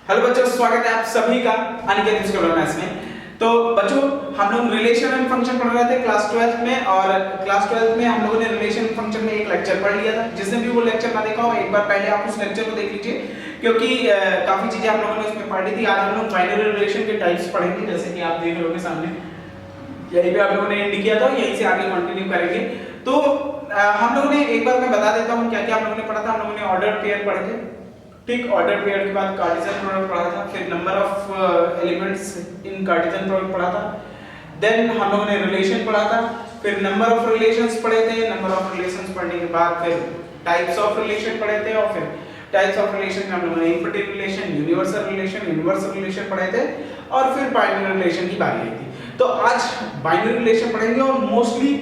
Hello बच्चों, स्वागत है आप सभी का अनिकेत स्कूल मैथ्स में। तो बच्चों, हम लोग रिलेशन एंड फंक्शन पढ़ रहे थे क्लास 12 में, और क्लास 12 में हम लोगों ने रिलेशन फंक्शन में एक लेक्चर पढ़ लिया था। जिसने भी वो लेक्चर ना देखा हो, एक बार पहले आप उस लेक्चर को देख लीजिए, क्योंकि काफी चीजें आप लोगों ने उसमें पढ़ ली थी। आज हम लोग बाइनरी रिलेशन के टाइप्स पढ़ेंगे, जैसे कि आप देख रहे होंगे सामने, यही भी आप लोगों ने इंड किया था, यहीं से आगे कंटिन्यू करेंगे। तो हम लोगों ने, एक बार मैं बता देता हूँ क्या क्या हम लोगों ने पढ़ा था। हम लोगों ने ऑर्डर पेयर पढ़े थे, ठीक। ऑर्डर पेयर के बाद कार्टेशियन प्रोडक्ट पढ़ा था, फिर number of elements in Cartesian product पढ़ा था। देन हम लोगों ने रिलेशन पढ़ा था, फिर नंबर ऑफ रिलेशंस पढ़े थे। नंबर ऑफ रिलेशंस पढ़ने के बाद फिर टाइप्स ऑफ रिलेशन पढ़े थे, और फिर टाइप्स ऑफ रिलेशन में हम लोगों ने इम्पैरेटिव रिलेशन, यूनिवर्सल रिलेशन पढ़े थे, और फिर बाइनरी रिलेशन की बारी आई थी। तो आज बाइनरी रिलेशन पढ़ेंगे, और मोस्टली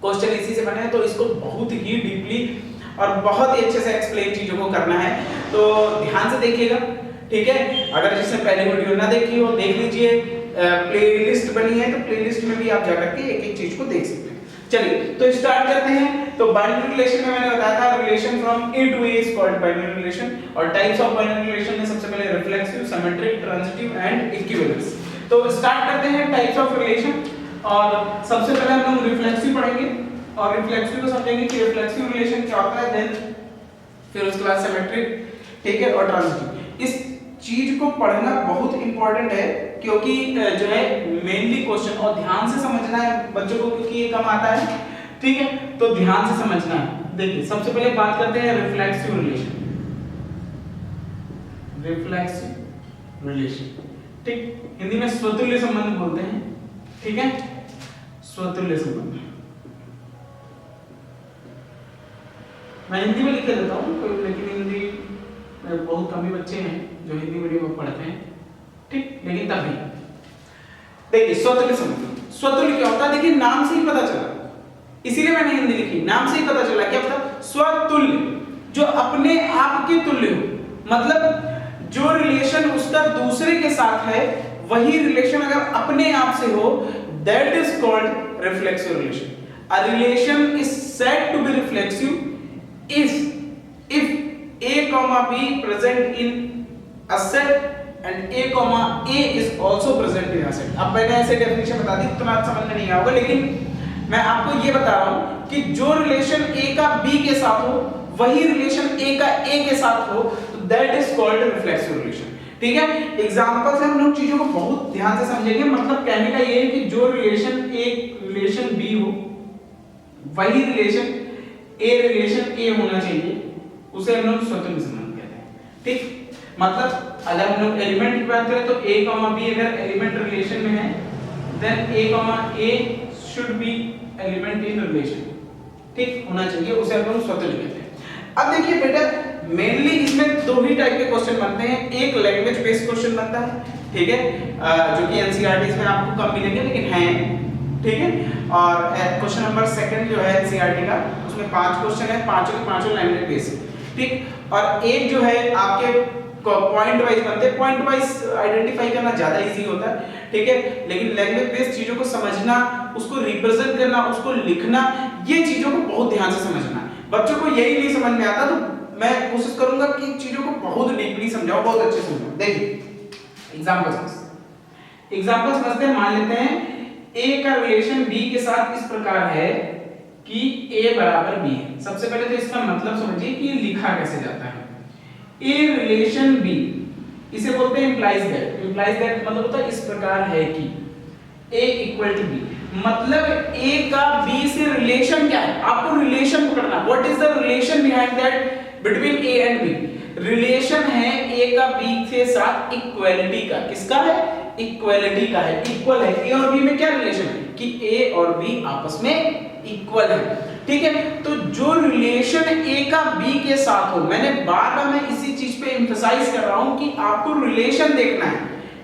क्वेश्चन इसी से बने हैं, तो इसको बहुत ही डीपली और बहुत ही अच्छे से एक्सप्लेन चीजों को करना है, तो ध्यान से देखिएगा, ठीक है। अगर जिसने पहले वीडियो ना देखी हो, देख लीजिए, प्लेलिस्ट बनी है, तो प्लेलिस्ट में भी आप जाकर के एक एक चीज को देख सकते हैं। चलिए, तो स्टार्ट करते हैं। तो बाइनरी रिलेशन में मैंने बताया था, relation from A to A is called binary relation, और टाइप्स ऑफ बाइनरी रिलेशन में सबसे पहले reflexive, symmetric, transitive and equivalence. तो स्टार्ट करते हैं टाइप्स ऑफ रिलेशन, और सबसे पहले हम लोग रिफ्लेक्सिव पढ़ेंगे, और रिफ्लेक्सिव को समझेंगे कि रिफ्लेक्सिव रिलेशन क्या होता है, देन फिर उसके बाद सिमेट्रिक, ठीक है, और ट्रांजिटिव। इस चीज को पढ़ना बहुत इंपॉर्टेंट है, क्योंकि जो है मेनली क्वेश्चन, और ध्यान से समझना है बच्चों को, क्योंकि ये कम आता है, ठीक है, तो ध्यान से समझना है। देखिए, सबसे पहले बात करते हैं रिफ्लेक्सिव रिलेशन। रिफ्लेक्सिव रिलेशन, ठीक, हिंदी में स्वतुल्य संबंध बोलते हैं, ठीक है, स्वतुल्य संबंध। मैं हिंदी में लिख के देता हूँ, लेकिन हिंदी बहुत कम ही बच्चे हैं जो हिंदी मीडियम में पढ़ते हैं, ठीक, लेकिन तब भी देखिए, स्वतुल्य संबंध। स्वतुल्य क्या होता है, देखिए नाम से ही पता चला, इसीलिए मैंने हिंदी लिखी, नाम से ही पता चला क्या पता, स्वतुल्य, जो अपने आप के तुल्य हो। मतलब जो रिलेशन उसका दूसरे के साथ है, वही रिलेशन अगर अपने आप से हो, that is called reflexive relation. A relation is said to be reflexive if A, B present in a set and A, A is also present in a set। अब मैंने ऐसे डेफिनेशन बता दी, तुम्हारे समझ में नहीं आएगा, लेकिन मैं आपको ये बता रहा हूं कि जो रिलेशन A का B के साथ हो, वही रिलेशन A का A के साथ हो, तो that is called reflexive relation, ठीक है। एग्जांपल से हम लोग चीजों को बहुत ध्यान से समझेंगे। मतलब कहने का ये है कि जो रिलेशन A रिलेशन B हो, वही रिलेशन ए रिलेशन ए होना चाहिए, उसे हम लोग स्वतंत्र संबंध कहते हैं, ठीक। मतलब अगर हम लोग एलिमेंट की बात करें, तो ए कॉमा बी अगर एलिमेंट रिलेशन में है, then A comma A should be element in relation, ठीक होना चाहिए, उसे हम लोग स्वतंत्र कहते हैं। अब देखिए बेटा, मेनली इसमें दो ही टाइप के क्वेश्चन बनते हैं। एक लैंग्वेज बेस्ड क्वेश्चन बनता है, ठीक है, जो कि एनसीईआरटी में आपको कम मिलेंगे, लेकिन हैं, ठीक है। और क्वेश्चन नंबर सेकंड जो है एनसीईआरटी का, उसमें 5 क्वेश्चन है, पांचों के पांचों लैंग्वेज बेस्ड, ठीक। और एक जो है आपके पॉइंट वाइज बनते हैं, पॉइंट वाइज आइडेंटिफाई करना ज्यादा इजी होता है, ठीक है, लेकिन लैंग्वेज बेस्ड चीजों को समझना, उसको रिप्रेजेंट करना, उसको लिखना, ये चीजों को बहुत ध्यान से समझना। बच्चों को यही नहीं समझ में आता, तो मैं कोशिश करूंगा कि चीजों को बहुत डीपली समझाओ, बहुत अच्छे से समझाओ। देखिए एग्जांपल समझते हैं। मान लेते हैं A का रिलेशन B के साथ इस प्रकार है कि A बराबर B है। सबसे पहले तो इसका मतलब समझिए कि लिखा कैसे जाता है। A रिलेशन B, इसे बोलते हैं implies that। implies that मतलब होता है इस प्रकार है कि A इक्वल टू B, मतलब A का B से रिलेशन क्या है, आपको रिलेशन पकड़ना। What is the relation behind that between A and B? Relation है A का B के साथ इक्वलिटी का। किसका है? इक्वलिटी का है, इक्वल है। A और B में क्या रिलेशन है कि A और B आपस में इक्वल है, ठीक है। तो जो रिलेशन A का B के साथ हो, मैंने बार-बार मैं इसी चीज पे एम्फसाइज कर रहा हूं कि आपको रिलेशन देखना है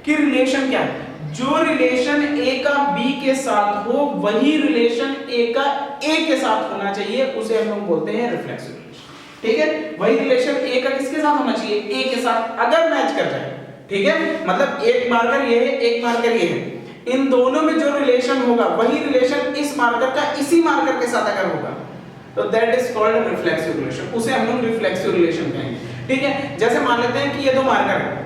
कि रिलेशन क्या है। जो रिलेशन A का B के साथ हो, वही रिलेशन A का A के साथ होना चाहिए, उसे हम लोग बोलते हैं रिफ्लेक्सिव रिलेशन, ठीक है। वही रिलेशन A का किसके साथ होना चाहिए? A के साथ, अगर मैच कर जाए, ठीक है। मतलब एक मार्कर ये है, एक मार्कर ये है, इन दोनों में जो रिलेशन होगा, वही रिलेशन इस मार्कर का इसी मार्कर के साथ अगर होगा, तो that is called reflexive relation, उसे हम लोग रिफ्लेक्सिव रिलेशन कहेंगे, ठीक है। जैसे मान लेते हैं कि ये दो मार्कर है,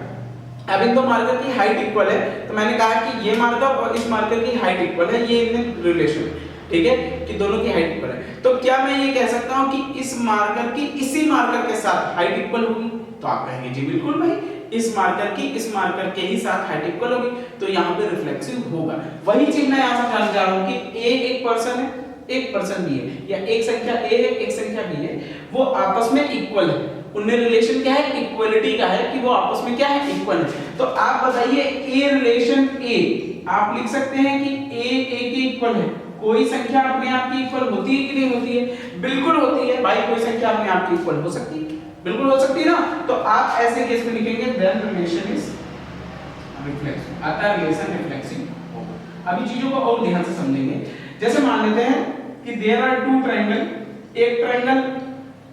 अब इन दो मार्कर की हाइट इक्वल है, तो मैंने कहा कि ये मार्कर और इस मार्कर की हाइट इक्वल है, ये इनमें रिलेशन है, ठीक है, कि दोनों की हाइट इक्वल है। तो क्या मैं ये कह सकता हूं कि इस मार्कर की इसी मार्कर के साथ हाइट इक्वल होगी? तो आप कहेंगे जी बिल्कुल भाई, इस मार्कर की इस मार्कर के ही साथ हाइट इक्वल होगी, तो यहाँ पे रिफ्लेक्सिव होगा। वही चीज मैं यहाँ से जानना चाह रहा हूँ कि ए एक पर्सन है, एक पर्सन बी है, या एक संख्या ए है, एक संख्या बी है, वो आपस में इक्वल है, उनमें रिलेशन क्या है? इक्वलिटी का है, कि वो आपस में क्या है? इक्वल है। तो आप बताइए ए रिलेशन ए, आप लिख सकते हैं कि ए के इक्वल है। कोई संख्या अपने आप की इक्वल होती है कि नहीं होती है? बिल्कुल होती है भाई, कोई संख्या अपने आप की इक्वल हो सकती है, बिल्कुल हो सकती है ना। तो आप ऐसे केस में लिखेंगे देन रिलेशन इज रिफ्लेक्सिव, आता रिलेशन रिफ्लेक्सिव होगा। अभी चीजों को और ध्यान से समझेंगे। जैसे मान लेते हैं कि देयर आर टू ट्रायंगल, एक ट्रायंगल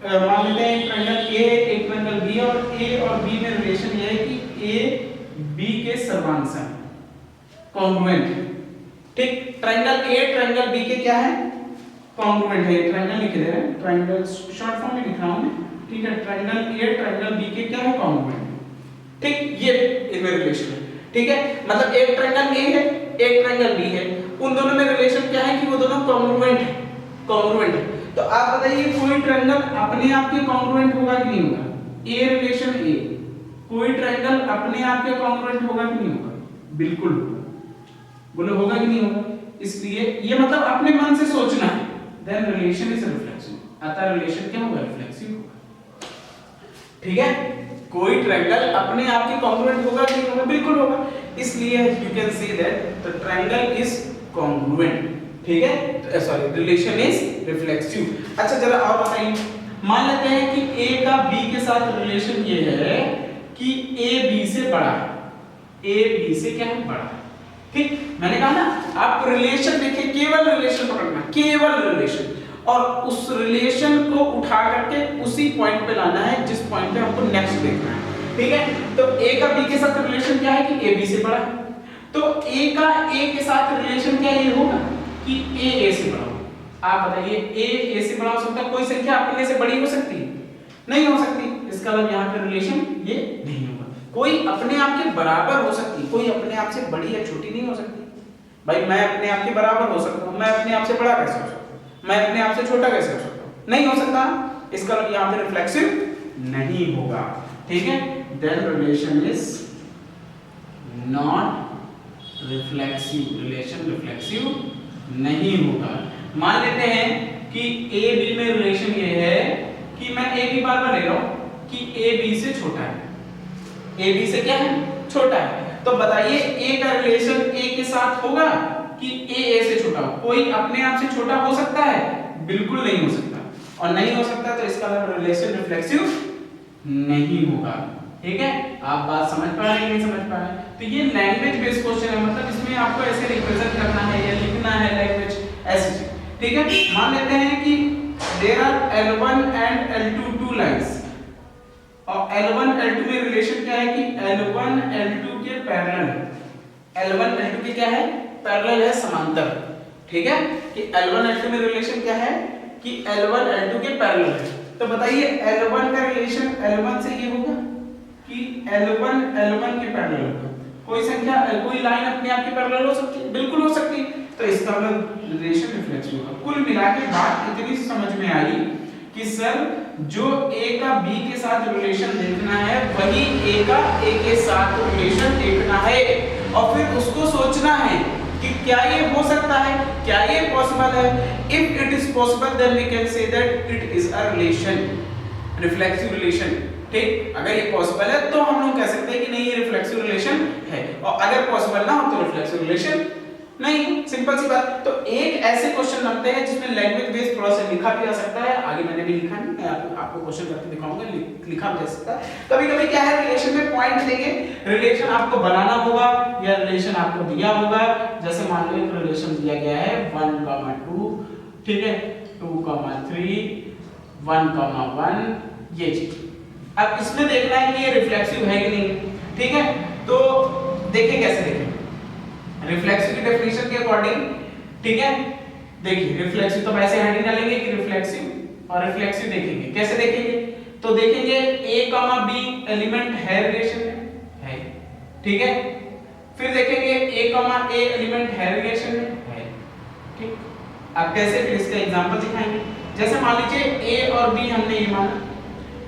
मान लेते हैं, एक ट्रायंगल ए है, एक ट्रायंगल बी, और ए और बी में रिलेशन ये है कि ए बी के सर्वांश हैं, कॉन्ग्रुएंट, ठीक। ट्रायंगल ए ट्रायंगल बी के क्या है? कॉन्ग्रुएंट है। ट्रायंगल लिख दे रहे हैं, ट्रायंगल शॉर्ट फॉर्म में लिख रहा हूं मैं, ठीक है। ट्रायंगल ए ट्रायंगल बी के क्या है? कॉन्ग्रुएंट, ठीक। ये इनमें रिलेशन है, ठीक है। मतलब एक ट्रायंगल ए है, एक ट्रायंगल बी है, उन दोनों में रिलेशन क्या है कि वो दोनों कॉन्ग्रुएंट है, कॉन्ग्रुएंट है। तो आप बताइए कोई ट्रायंगल अपने आप के कॉन्ग्रुएंट होगा कि नहीं होगा? ए रिलेशन ए, कोई ट्रायंगल अपने आप के कॉन्ग्रुएंट होगा कि नहीं होगा? बिल्कुल होगा। बोले होगा कि नहीं होगा? इसलिए ये मतलब अपने मन से सोचना है, देन रिलेशन इज रिफ्लेक्सिव, अतः रिलेशन क्या होगा? रिफ्लेक्सिव होगा, ठीक है। कोई ट्रायंगल अपने आप के कॉन्ग्रुएंट होगा कि नहीं होगा? बिल्कुल होगा। इसलिए you can say that the triangle is congruent, ठीक है, सॉरी रिलेशन इज रिफ्लेक्सिव। अच्छा जरा और बताइए, मान लेते हैं कि a का b के साथ रिलेशन ये है कि a b से बड़ा है, a b से क्या है? बड़ा है, ठीक। मैंने कहा ना आप रिलेशन देखिए, केवल रिलेशन पकड़ना, केवल रिलेशन, और उस रिलेशन को उठा करके उसी पॉइंट पे लाना है जिस पॉइंट पे हमको नेक्स्ट देखना है, ठीक है। तो a का b के साथ रिलेशन क्या है कि a b से बड़ा है, तो a का a के साथ रिलेशन क्या ये होगा कि a से बड़ा हो। आप बताइए a से बड़ा हो सकता है? कोई संख्या अपने से बड़ी हो सकती है? नहीं हो सकती। इसका मतलब यहाँ पे रिलेशन ये नहीं होगा। कोई अपने आप के बराबर हो सकती है, कोई अपने आप से बड़ी या छोटी नहीं हो सकती। भाई मैं अपने आप के बराबर हो सकता हूँ, मैं अपने आप से बड़ा कैसे हो सकता हूँ? मैं अपने आप से छोटा कैसे हो सकता हूँ? नहीं हो सकता। इसका मतलब यहाँ पे रिफ्लेक्सिव नहीं होगा, ठीक है। Then relation is not reflexive, relation reflexive नहीं होगा। मान लेते हैं कि ए बी में रिलेशन ये है कि मैं ए बी बार बार ले रहा हूं कि ए बी से छोटा है, ए बी से क्या है? छोटा है। तो बताइए ए का रिलेशन ए के साथ होगा कि ए से छोटा हो? कोई अपने आप से छोटा हो सकता है? बिल्कुल नहीं हो सकता, और नहीं हो सकता तो इसका रिलेशन रिफ्लेक्सिव नहीं होगा, ठीक है। आप बात समझ पा रहे हैं नहीं समझ पा रहे हैं? तो ये लैंग्वेज बेस्ड क्वेश्चन है, मतलब इसमें आपको ऐसे रिप्रेजेंट करना है या लिखना है लैंग्वेज ऐसे, ठीक है। मान लेते हैं कि there are L1 and L2 two lines, और L1 L2 में रिलेशन क्या है कि L1 L2 के पैरेलल है, L1 L2 के क्या है? पैरेलल है, समांतर, ठीक है। कि L1 L2 में रिलेशन क्या है कि L1 L2 के पैरेलल है। तो बताइए L1 का रिलेशन L1 से ये होगा कि L1 L1 के पैरेलल होगा। कोई संख्या कोई लाइन अपने आप के पैरेलल हो सकती है? बिल्कुल हो सकती है। तो इसका मतलब रिलेशन रिफ्लेक्सिव होगा। कुल मिला के बात इतनी समझ में आई कि सर जो A का B के साथ रिलेशन देखना है वही A का A के साथ रिलेशन देखना है, और फिर उसको सोचना है कि क्या ये हो सकता है, क्या ये पॉसिबल है। If it is possible then we can say that it is a relation, reflexive relation, ठीक। अगर ये पॉसिबल है तो हम लोग कह सकते हैं कि नहीं ये रिफ्लेक्सिव रिलेशन है, और अगर पॉसिबल ना हो तो रिफ्लेक्सिव रिलेशन नहीं। सिंपल सी बात। तो एक ऐसे क्वेश्चन बनते हैं जिसमें लैंग्वेज बेस्ड थोड़ा सा लिखा भी जा सकता है, आगे मैंने भी लिखा नहीं, मैं आपको क्वेश्चन करके दिखाऊंगा, लिखा भी जा सकता है। कभी-कभी क्या है रिलेशन में पॉइंट देंगे, रिलेशन आपको बनाना होगा या रिलेशन आपको दिया होगा। जैसे मान लो एक रिलेशन दिया गया है 1,2, ठीक है, 2,3, 1,1, ये चीज। अब इसमें देखना है कि ये रिफ्लेक्सिव है कि नहीं, ठीक है। तो देखिए कैसे देखें रिफ्लेक्सिव की डेफिनेशन के अकॉर्डिंग, ठीक है। देखिए रिफ्लेक्सिव तो वैसे हैंड डालेंगे कि रिफ्लेक्सिव और रिफ्लेक्सिव देखेंगे, कैसे देखेंगे? तो देखेंगे A, B एलिमेंट है रिलेशन में है, ठीक है। फिर देखेंगे a कॉमा a एलिमेंट है रिलेशन में, है, ठीक। अब कैसे, फिर इसका एग्जांपल दिखाएंगे। जैसे मान लीजिए a और b हमने ये माना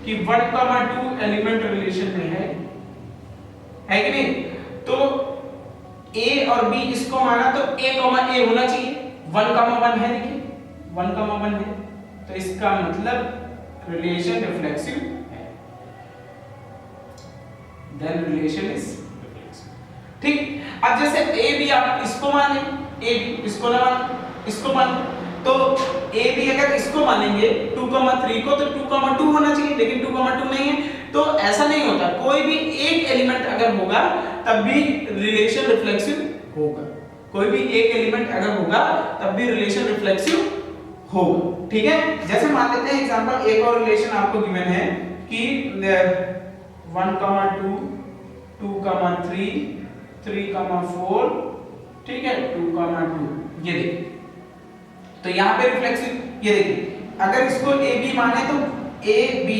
कि 1,2 एलिमेंट रिलेशन में है कि नहीं, तो a और b इसको माना तो a होना चाहिए, 1,1 है, देखिए 1,1 है, तो इसका मतलब रिलेशन रिफ्लेक्सिव है, देन रिलेशन इज रिफ्लेक्सिव, ठीक। अब जैसे a b आप इसको माने, a b इसको ना मान, इसको मान, तो a b अगर इसको मानेंगे 2,3 को, तो 2,2 होना चाहिए, लेकिन 2,2 नहीं है, तो ऐसा नहीं होता, कोई भी एक एलिमेंट अगर होगा तब भी रिलेशन रिफ्लेक्सिव होगा, कोई भी एक एलिमेंट अगर होगा तब भी रिलेशन रिफ्लेक्सिव होगा, ठीक है। जैसे मान लेते हैं एग्जांपल, एक और रिलेशन आपको गिवन है कि 1,2 2,3 3,4, ठीक है, 2,2, ये देखिए, तो यहाँ पे रिफ्लेक्सिव, ये देखिए अगर इसको a b माने तो a b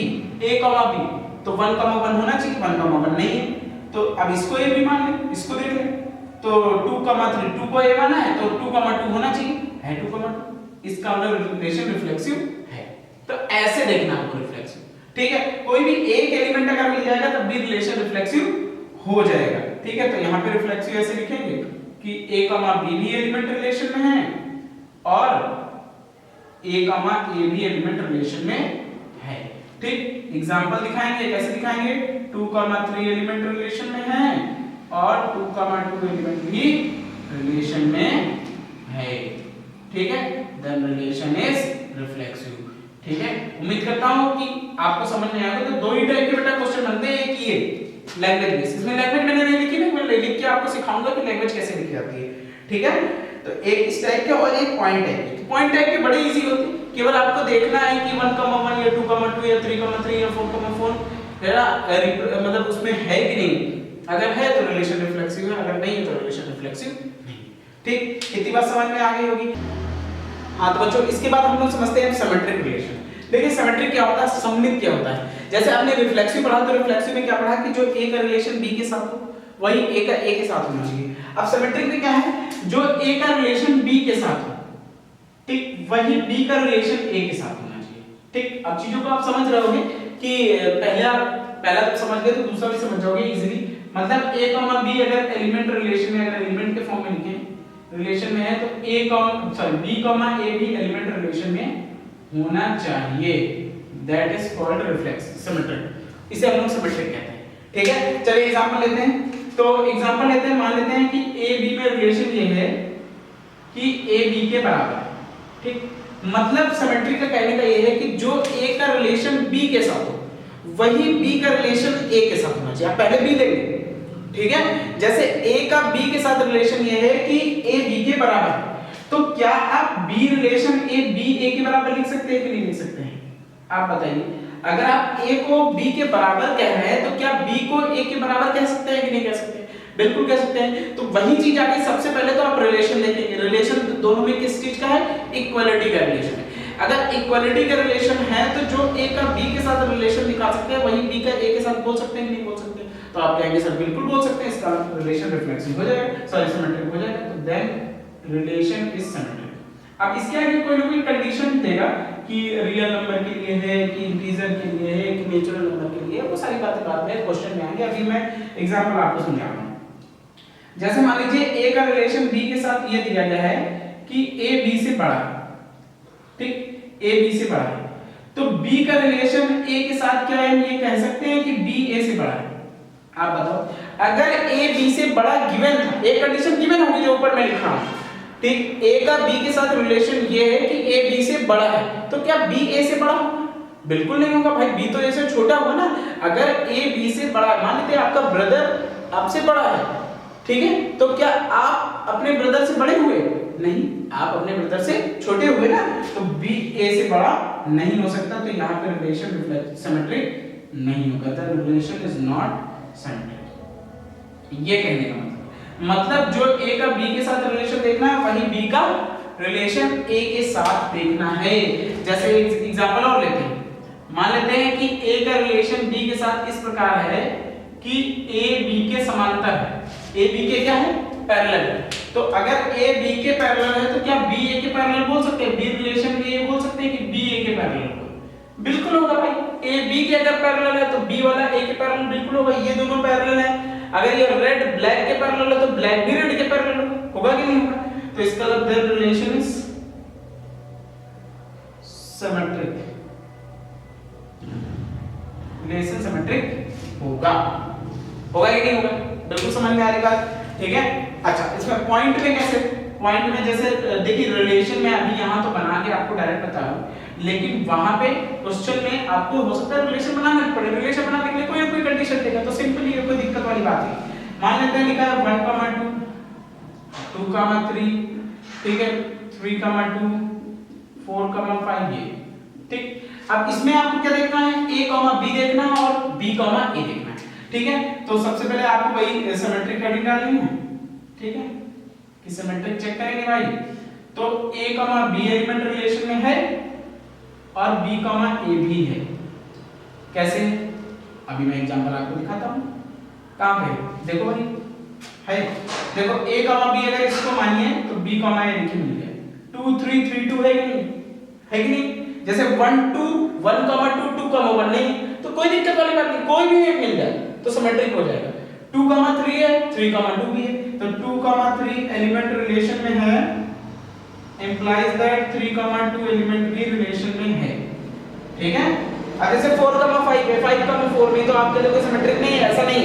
तो 1,1 होना चाहिए, 1,1 नहीं है, तो अब इसको a b मान ले, इसको देख ले, तो 2,3 2 को a माना है तो 2,2 होना चाहिए, है 2,2, इसका मतलब रिलेशन रिफ्लेक्सिव है। तो ऐसे देखना आपको रिफ्लेक्सिव, ठीक है, कोई भी एक एलिमेंट अगर मिल जाएगा तब भी रिलेशन रिफ्लेक्सिव हो जाएगा, ठीक है। तो यहाँ पे रिफ्लेक्सिव ऐसे लिखेंगे कि a b भी एलिमेंट रिलेशन में है और a b एलिमेंट रिलेशन में है, ठीक। एग्जांपल दिखाएंगे, कैसे दिखाएंगे, 2,3 एलिमेंट रिलेशन में है और 2,2 एलिमेंट भी रिलेशन में है, ठीक है, देन रिलेशन इज रिफ्लेक्सिव, ठीक है। उम्मीद करता हूं कि आपको समझ में आएगा। तो दो ही टाइप के बेटा क्वेश्चन बनते हैं, एक ये लैंग्वेज बेस, इसमें लैंग्वेज मैंने नहीं लिखी ना, मैं लिख के आपको सिखाऊंगा कि लैंग्वेज कैसे लिखी जाती है, ठीक है। तो एक इस टाइप के और एक पॉइंट टाइप, पॉइंट टाइप के बड़े इजी होते हैं, केवल आपको देखना है कि 1,1 या 2,2 या 3,3 या 4,4 है ना, मतलब उसमें है कि नहीं, अगर है तो रिलेशन रिफ्लेक्सिव है, अगर नहीं है तो रिलेशन रिफ्लेक्सिव नहीं, ठीक। इतनी बात समझ में आ गई होगी। हाँ तो बच्चों, इसके बाद हम लोग समझते हैं सिमेट्रिक रिलेशन। देखिए सिमेट्रिक क्या होता है, सममित क्या होता है। जैसे आपने रिफ्लेक्सिव पढ़ा तो रिफ्लेक्सिव में क्या पढ़ा कि जो a का रिलेशन b के साथ हो वही a का a के साथ होना चाहिए। अब सिमेट्रिक में क्या है, जो a का रिलेशन b के साथ हो, ठीक, वही b का रिलेशन a के साथ होना चाहिए, ठीक। अब चीजों को आप समझ रहे होगे कि पहला तो समझ गए तो दूसरा भी समझ जाओगे इजीली। मतलब a b अगर एलिमेंट रिलेशन में, अगर एलिमेंट के फॉर्म में लिखें रिलेशन में है तो b a भी एलिमेंट रिलेशन में होना चाहिए, that is called reflex symmetric, इसे हम लोग सिमेट्रिक कहते हैं, ठीक है। चलिए एग्जांपल लेते हैं, तो एग्जांपल लेते हैं, मान लेते हैं कि a b में रिलेशन ये है कि a b के बराबर है, ठीक। मतलब सिमेट्रिक का कहने का ये है कि जो a का रिलेशन b के साथ हो वही b का रिलेशन a के साथ होना चाहिए। आप पहले b लेंगे, ठीक है। जैसे a का b के साथ रिलेशन ये है कि a b के बराबर है, तो क्या आप b रिलेशन a के बराबर लिख सकते हैं कि नहीं लिख सकते हैं, आप बताइए। अगर आप a को b के बराबर कह रहे हैं तो क्या b को a के बराबर कह सकते हैं कि नहीं कह सकते, बिल्कुल कह सकते हैं। तो वही चीज आके सबसे पहले तो आप रिलेशन देखेंगे, रिलेशन दोनों में किस चीज का है, इक्वालिटी का रिलेशन है। अगर इक्वालिटी का रिलेशन है तो जो a का b के साथ रिलेशन दिखा सकते हैं वही b का a के साथ बोल सकते हैं कि नहीं बोल सकते, तो आप कहेंगे सर बिल्कुल बोल सकते हैं, इसका रिलेशन रिफ्लेक्सिव हो जाएगा, सॉरी सिमेट्रिक हो जाएगा, तो देन रिलेशन इज सिमेट्रिक। अब इसके आगे कोई ना कोई कंडीशन देगा कि रियल नंबर के लिए है कि इंटीजर के लिए है कि नेचुरल नंबर के लिए है, वो सारी बातें बाद में क्वेश्चन में आएंगे। अभी मैं एग्जांपल आपको समझा रहा हूं। जैसे मान लीजिए a का रिलेशन b के साथ ये दिया गया है कि a b से बड़ा है, ठीक, a b से बड़ा है, तो b का रिलेशन a के साथ क्या है, ये कह सकते हैं कि b a से बड़ा है। आप बताओ, अगर a b से बड़ा गिवन था, एक कंडीशन गिवन होगी जो ऊपर मैं लिखा हूं, ठीक, a का b के साथ रिलेशन ये है कि a b से बड़ा है, तो क्या b a से बड़ा होगा, बिल्कुल नहीं होगा भाई, b तो a से छोटा होगा ना। अगर a b से बड़ा, मान लेते हैं आपका ब्रदर आपसे बड़ा है, ठीक है, तो क्या आप अपने ब्रदर से बड़े हुए, नहीं, आप अपने ब्रदर से छोटे हुए ना, तो b a से बड़ा नहीं हो सकता, तो यहाँ पे रिलेशन सिमेट्रिक नहीं होगा, the relation is not symmetric. ये कहने का मतलब जो a का b के साथ रिलेशन देखना है वही b का रिलेशन a के साथ देखना है। जैसे एग्जांपल और लेते हैं, मान लेते हैं कि a का रिलेशन b के साथ इस प्रकार है कि ए बी के समांतर है, ए बी के क्या है, पैरेलल है। तो अगर ए बी के पैरेलल है तो क्या बी ए के पैरेलल बोल सकते हैं, बी रिलेशन ए बोल सकते हैं कि बी ए के पैरेलल होगा? बिल्कुल होगा भाई, ए बी के अगर पैरेलल है तो बी वाला ए के पैरेलल बिल्कुल होगा, ये दोनों पैरेलल है। अगर ये रेड ब्लैक के पैरेलल है तो ब्लैक भी रेड के पैरेलल होगा कि नहीं होगा? तो इसका मतलब relation is symmetric, relation symmetric होगा कि नहीं होगा? बिल्कुल समझ में आ रही बात, ठीक है। अच्छा, इसमें पॉइंट में कैसे, पॉइंट में जैसे देखिए रिलेशन में अभी यहाँ तो बना के आपको डायरेक्ट बता रहा हूँ, लेकिन वहां पे क्वेश्चन में आपको हो सकता है रिलेशन बनाना पड़े। रिलेशन बनाने के लिए कोई ना कोई कंडीशन देगा, तो सिंपली ये कोई दिक्कत वाली बात नहीं। मान लेते हैं लिखा है 1, 2, 3, ठीक है, 3, 2, 4, 5 ये, ठीक। अब इसमें आपको क्या देखना है, a, b देखना है और b, a देखना है, ठीक है। तो सबसे पहले आपको वही सिमेट्रिक हेडिंग डालनी है, ठीक है, कि सिमेट्रिक चेक करेंगे भाई। तो a, b एलिमेंट रिलेशन में है और b, a भी है। कैसे? अभी मैं एग्जांपल आपको दिखाता हूं। कहां पे देखो भाई, है देखो a, b अगर इसको मानिए तो b, a लिखी मिल गया, 2, 3, 3, 2 है कि नहीं? जैसे 1, 2, 1, 2, 2, 1 नहीं तो कोई दिक्कत वाली बात नहीं, कोई भी एक मिल जाए तो सिमेट्रिक हो जाएगा। 2, 3 है, 3, 2 भी है, तो 2, 3 एलिमेंट रिलेशन में है, implies that 3, 2 एलिमेंट भी रिलेशन में है, ठीक है। अब जैसे 4, 5 है, 5, 4 नहीं तो आपके लिए कोई सिमेट्रिक नहीं है, ऐसा नहीं।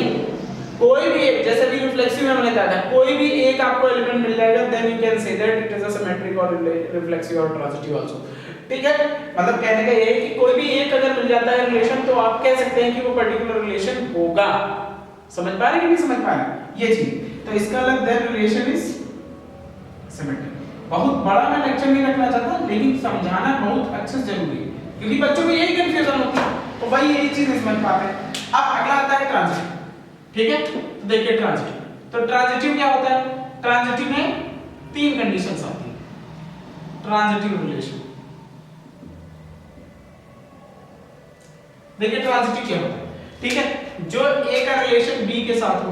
कोई भी एक, जैसे भी रिफ्लेक्सिव में हमने कहा था, कोई भी एक आपको एलिमेंट मिल जाएगा, then you can say that it is a symmetric और रिफ्लेक्सिव और ट्रांजिटिव आल्सो, ठीक है। मतलब कहने का ये है कि कोई भी एक अगर मिल जाता है रिलेशन तो आप कह सकते हैं कि वो पर्टिकुलर रिलेशन होगा। समझ पा रहे कि नहीं समझ पा रहे ये चीज? तो इसका मतलब देन रिलेशन इज सिमेट्रिक। बहुत बड़ा मैं लेक्चर नहीं रखना चाहता, लेकिन समझाना बहुत अच्छे से जरूरी है, क्योंकि बच्चों को यही कंफ्यूजन होती है, तो भाई यही चीज नहीं समझ पाते हैं। अब अगला आता है ट्रांजिटिव, ठीक है। तो देखिए ट्रांजिटिव, तो ट्रांजिटिव क्या होता है? ट्रांजिटिव में 3 कंडीशंस आती हैं। ट्रांजिटिव रिलेशन, देखिए ट्रांजिटिव क्या होता है, ठीक है। जो ए का रिलेशन बी के साथ हो,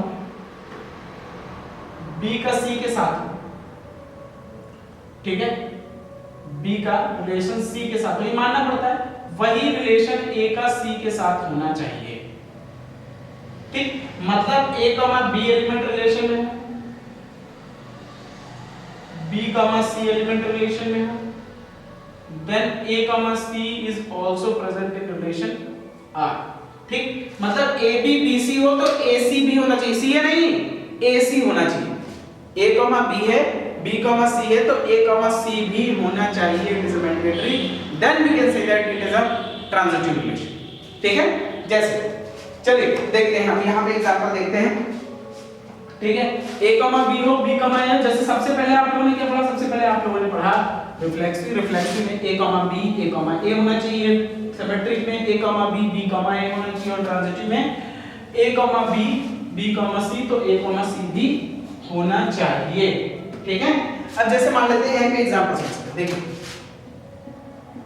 बी का सी के साथ हो, ठीक है, बी का रिलेशन सी के साथ हो, ये मानना पड़ता है, वही रिलेशन ए का सी के साथ होना चाहिए, ठीक। मतलब a, b एलिमेंट रिलेशन में है, b, c एलिमेंट रिलेशन में है, then a, c is also present in relation R, ठीक। मतलब AB BC हो तो AC भी होना चाहिए, C है नहीं, AC होना चाहिए। A, B है, B, C है तो A, C भी होना चाहिए, it is mandatory, then we can say that it is a transitive relation, ठीक है। जैसे चलिए देखते हैं, हम यहाँ पे एग्जांपल देखते हैं, ठीक है। A, B हो, B, A, जैसे सबसे पहले आप लोगों ने क्या पढ़ा? सबसे पहले आप लोगों ने पढ़ा रिफ्लेक्सिव। रिफ्लेक्सिव में A, B, A होना चाहिए, सिमेट्रिक में A, B, B, A होना चाहिए, और ट्रांजिटिव में A, B, C तो A, C भी होना चाहिए, ठीक है। अब जैसे मान लेते हैं एक एग्जांपल समझते हैं, देखिए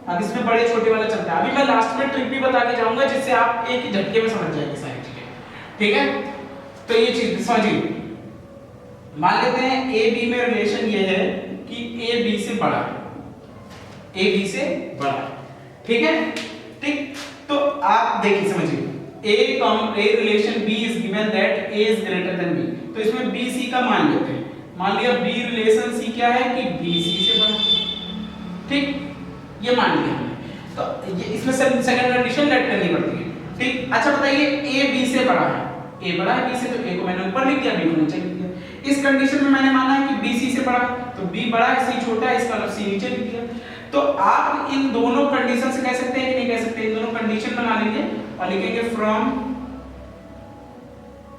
अब इसमें बड़े छोटे वाले चलते हैं। अभी मैं लास्ट में ट्रिक भी बता के जाऊंगा जिससे आप एक ही झटके में समझ जाएंगे सारी चीजें, ठीक है। तो ये चीज समझिए, मान लेते हैं A B में रिलेशन ये है कि A B से बड़ा है, A B से बड़ा है, ठीक है, ठीक। तो आप देखिए समझिए, A relation B is given that A is greater than B, तो इसमें B C का मान लेते हैं। मान लिया B रिलेशन C क्या है कि B C से बड़ा है, ठीक, ये मान लिया हमने। तो ये इसमें सेकंड कंडीशन लेट करनी पड़ती है, ठीक। अच्छा बताइए A B से बड़ा है, A बड़ा है B से, तो A को मैंने ऊपर लिख दिया, B को नीचे लिख दिया। इस कंडीशन में मैंने माना है कि B C से बड़ा है, तो B बड़ा है, C छोटा है, इसका मतलब C नीचे लिख दिया। तो आप इन दोनों कंडीशन से कह सकते हैं कि नहीं कह सकते? इन दोनों कंडीशन बना लेंगे और लिखेंगे from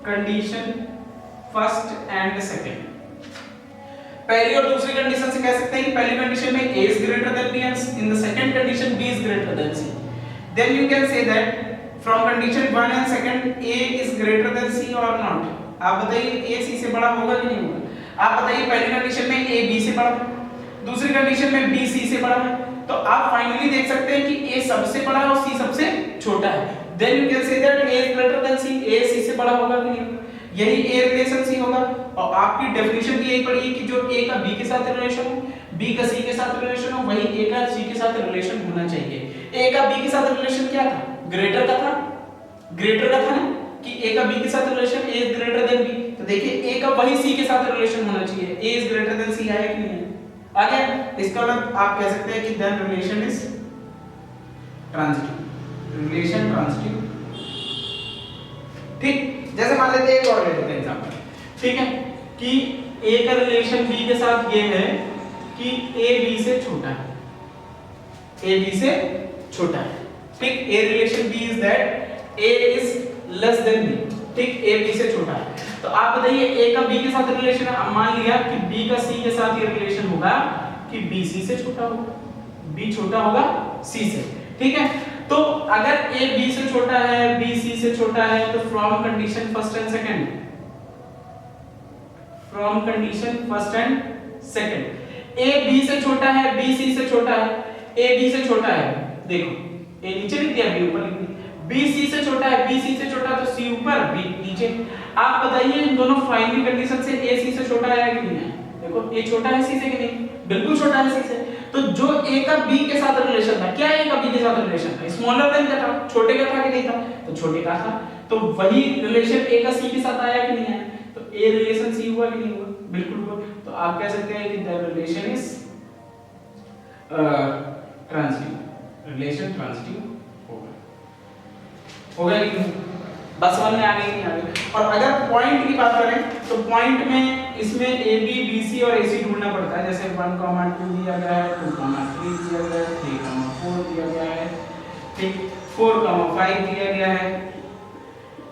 condition first and second. पहली और दूसरी कंडीशन से कह सकते हैं कि पहली कंडीशन में A is greater than B and in the second condition B is greater than C. Then you can say that from condition 1 and second A is greater than C or not. आप बताइए A C से बड़ा होगा कि नहीं होगा? आप बताइए पहली कंडीशन में A B से बड़ा है, दूसरी कंडीशन में B C से बड़ा है, तो आप फाइनली देख सकते हैं कि A सबसे बड़ा है और C सबसे छोटा है। Then you can say that A is greater than C, A C से बड़ा होगा कि नहीं, यही A रिलेशन C होगा। और आपकी डेफिनेशन भी यही पड़ी है कि जो A का B के साथ रिलेशन हो, B का C के साथ रिलेशन हो, वही A का C के साथ रिलेशन होना चाहिए। A का B के साथ रिलेशन क्या था, ग्रेटर का था, ग्रेटर का था ना, कि A का B के साथ relation A is greater then B, तो देखिए A का वही C के साथ रिलेशन होना चाहिए, A is greater than C आया कि नहीं है, आ गया। इसका मतलब आप कह सकते हैं कि then relation is transitive, relation transitive. ठीक, जैसे मान लेते हैं एक और ले लेते हैं एग्जांपल, ठीक है, कि A का रिलेशन B के साथ ये है कि A B से छोटा है, A B से छोटा है, ठीक। A relation B is that A is less than B, ठीक, A B से छोटा है। तो आप बताइए A का B के साथ रिलेशन है, अब मान लिया कि B का C के साथ ये रिलेशन होगा कि B C से छोटा होगा, B छोटा होगा C से, ठीक है। तो अगर A B से छोटा है, B C से छोटा है, तो from condition first and second, from condition first and second, A B से छोटा है, B C से छोटा है, A B से छोटा है, देखो A नीचे लिख दिया, B ऊपर लिख दिया, B C से छोटा है, B C से छोटा तो C ऊपर B नीचे। आप बताइए इन दोनों फाइनल कंडीशन से A C से छोटा है कि नहीं है, देखो A छोटा है C से कि नहीं, बिल्कुल छोटा है C से। तो जो A का B के साथ रिलेशन था, क्या A का B के साथ रिलेशन था, स्मॉलर देन का था, छोटे का था कि नहीं था, तो छोटे का था, तो वही रिलेशन A का C के साथ आया कि नहीं आया, तो A रिलेशन C हुआ कि नहीं हुआ, बिल्कुल हुआ। तो आप कह सकते हैं कि the relation is transitive, relation transitive होगा, होगा कि नहीं, बस समझ में आ गई नहीं आ गई। और अगर पॉइंट की बात करें तो पॉइंट में इसमें ए बी बी सी और ए सी ढूंढना पड़ता है, जैसे 1,2 दिया गया है, 2,3 दिया गया है, 3,4 दिया गया है, ठीक, 4,5 दिया गया है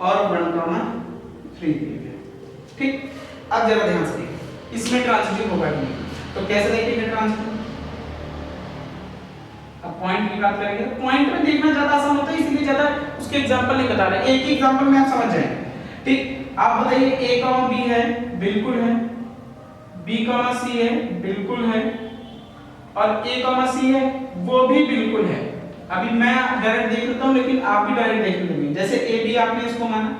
और 1,3 दिया गया है, ठीक। अब जरा ध्यान से देखिए इसमें ट्रांजिटिव होगा कि नहीं, तो कैसे देखेंगे ट्रांजिटिव, अब पॉइंट की बात करेंगे, पॉइंट में देखना ज्यादा आसान होता है, इसलिए ज्यादा उसके एग्जांपल नहीं बता रहे, एक ही एग्जांपल में आप समझ जाएंगे, ठीक। आप बताइए A, B है, बिल्कुल है, B, C है, बिल्कुल है, और A, C है, वो भी बिल्कुल है। अभी मैं डायरेक्ट देख लेता हूं, लेकिन आप भी डायरेक्ट देख लेंगे, जैसे A, B आपने इसको माना,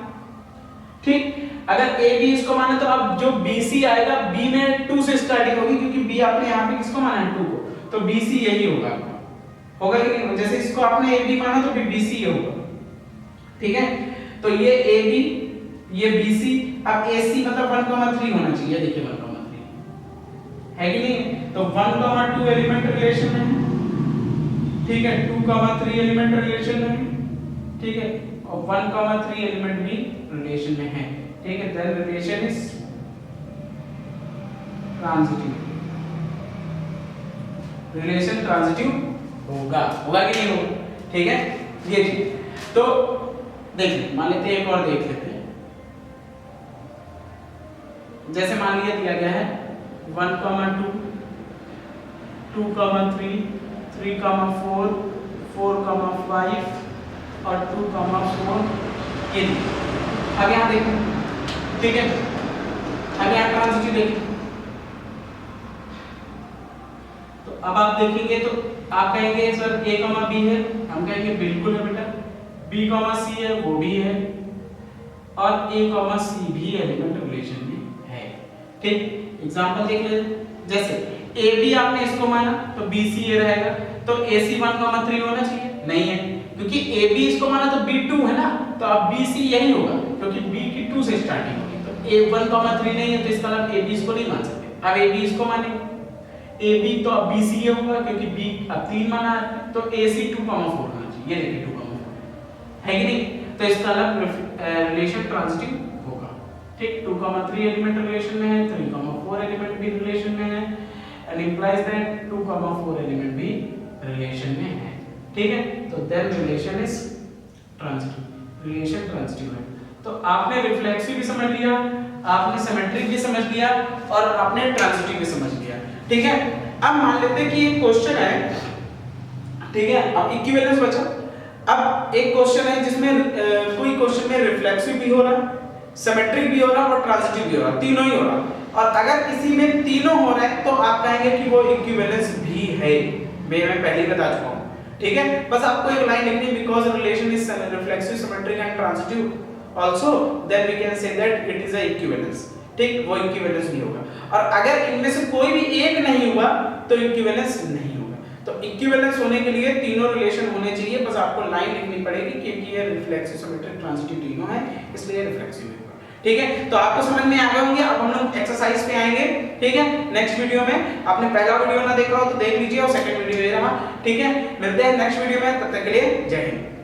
ठीक, अगर A, B इसको माना तो अब जो BC आएगा, B में 2 से स्टार्टिंग होगी, क्योंकि B आपने यहाँ पे किसको माना है, 2 को, तो BC यही होगा, होगा कि नहीं, जैसे इसको आपने AB माना तो BC होगा, ठीक है। तो ये AB, ये BC, अब AC मतलब 1,3 होना चाहिए, देखिए 1,3 है कि नहीं, तो 1,2 एलिमेंट रिलेशन में है, ठीक है, 2,3 एलिमेंट रिलेशन में है, ठीक है, और 1,3 एलिमेंट भी रिलेशन में है, ठीक है। Then relation is transitive, relation transitive होगा, होगा कि नहीं होगा, ठीक है, ये चीज। तो देखिए मान लेते हैं एक और देख लेते हैं, जैसे मान लिया दिया गया है 1,2 2,3 3,4 4,5 और 2,4 ये, अब यहाँ देखो, ठीक है, अब यहाँ ट्रांजिटिव देखिए, तो अब आप देखेंगे तो आप कहेंगे सर A, B है, हम कहेंगे बिल्कुल है बेटा, B, C है, वो भी है, और A, C भी एलिमेंट रिलेशन में है, ठीक। एग्जांपल देख ले, जैसे AB आपने इसको माना तो BC ये रहेगा, तो AC 1,3 होना चाहिए, नहीं है, क्योंकि AB इसको माना तो B 2 है ना, तो अब BC यही होगा, क्योंकि B की 2 से स्टार्टिंग होगी, तो A 1,3 नहीं है, तो इसका मतलब AB इसको नहीं मान सकते। अब AB इसको मानेंगे, AB तो अब BC ये होगा, क्योंकि B अब 3 माना है, तो AC 2,4 होना चाहिए, ये देखिए 2,4 है कि नहीं, तो इसका मतलब रिलेशन ट्रांजिटिव होगा, ठीक। 2,3 एलिमेंट रिलेशन में है, 3,4 एलिमेंट भी रिलेशन में है, एंड इंप्लाइज दैट 2,4 एलिमेंट भी रिलेशन में है, ठीक है। तो then relation is transitive, relation transitive है। तो आपने रिफ्लेक्सिव भी समझ लिया, आपने सिमेट्रिक भी समझ लिया, और आपने ट्रांजिटिव भी समझ लिया, ठीक है। अब मान लेते हैं कि एक क्वेश्चन है, ठीक है, अब इक्विवेलेंस बचा। अब एक क्वेश्चन है जिसमें कोई क्वेश्चन में रिफ्लेक्सिव भी हो रहा, सिमेट्रिक भी हो रहा और ट्रांजिटिव भी हो रहा, तीनों ही हो रहा, और अगर किसी में तीनों हो रहा है तो आप कहेंगे कि वो इक्विवेलेंस भी है, मैं पहले ही बता चुका हूं, ठीक है, बस आपको एक लाइन लिखनी, because relation is reflexive, symmetric and transitive also, then we can say that it is a equivalence. ठीक, वो इक्विवेलेंस नहीं होगा। और अगर इनमें से कोई भी एक नहीं हुआ तो इक्विवेलेंस नहीं होगा। तो इक्विवेलेंस होने के लिए तीनों रिलेशन होने चाहिए, बस आपको लाइन लिखनी पड़ेगी क्योंकि ये रिफ्लेक्सिव, सिमेट्रिक, ट्रांजिटिव तीनों है, इसलिए रिफ्लेक्सिव है। ठीक है, तो आपको समझ में आ गए होंगे। अब हम लोग एक्सरसाइज पे आएंगे। ठीक है, नेक्स्ट वीडियो में, आपने पहला वीडियो ना देखा हो तो देख लीजिए और सेकंड वीडियो ये रहा। ठीक है, मिलते हैं नेक्स्ट वीडियो में, तब तक के लिए जय हिंद।